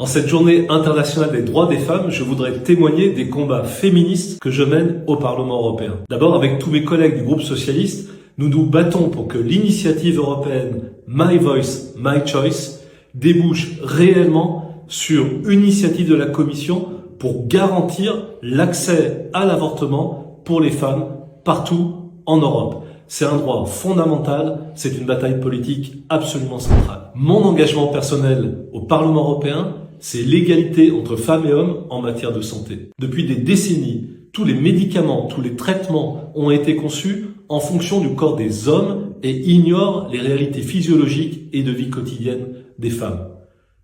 En cette journée internationale des droits des femmes, je voudrais témoigner des combats féministes que je mène au Parlement européen. D'abord, avec tous mes collègues du groupe socialiste, nous nous battons pour que l'initiative européenne My Voice, My Choice débouche réellement sur une initiative de la Commission pour garantir l'accès à l'avortement pour les femmes partout en Europe. C'est un droit fondamental, c'est une bataille politique absolument centrale. Mon engagement personnel au Parlement européen, c'est l'égalité entre femmes et hommes en matière de santé. Depuis des décennies, tous les médicaments, tous les traitements ont été conçus en fonction du corps des hommes et ignorent les réalités physiologiques et de vie quotidienne des femmes.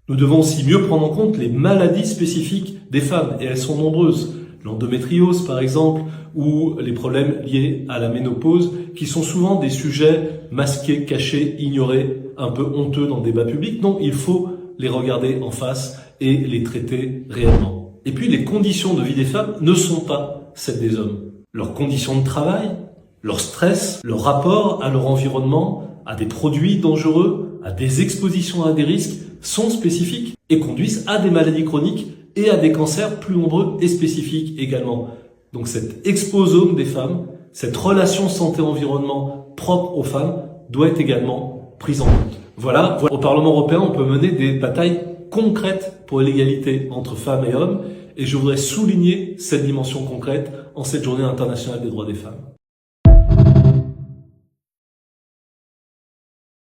Nous devons aussi mieux prendre en compte les maladies spécifiques des femmes, et elles sont nombreuses. L'endométriose, par exemple, ou les problèmes liés à la ménopause, qui sont souvent des sujets masqués, cachés, ignorés, un peu honteux dans le débat public. Non, il faut les regarder en face et les traiter réellement. Et puis, les conditions de vie des femmes ne sont pas celles des hommes. Leurs conditions de travail, leur stress, leur rapport à leur environnement, à des produits dangereux, à des expositions à des risques, sont spécifiques et conduisent à des maladies chroniques et à des cancers plus nombreux et spécifiques également. Donc cet exposome des femmes, cette relation santé-environnement propre aux femmes doit être également prise en compte. Voilà, au Parlement européen, on peut mener des batailles concrètes pour l'égalité entre femmes et hommes, et je voudrais souligner cette dimension concrète en cette journée internationale des droits des femmes.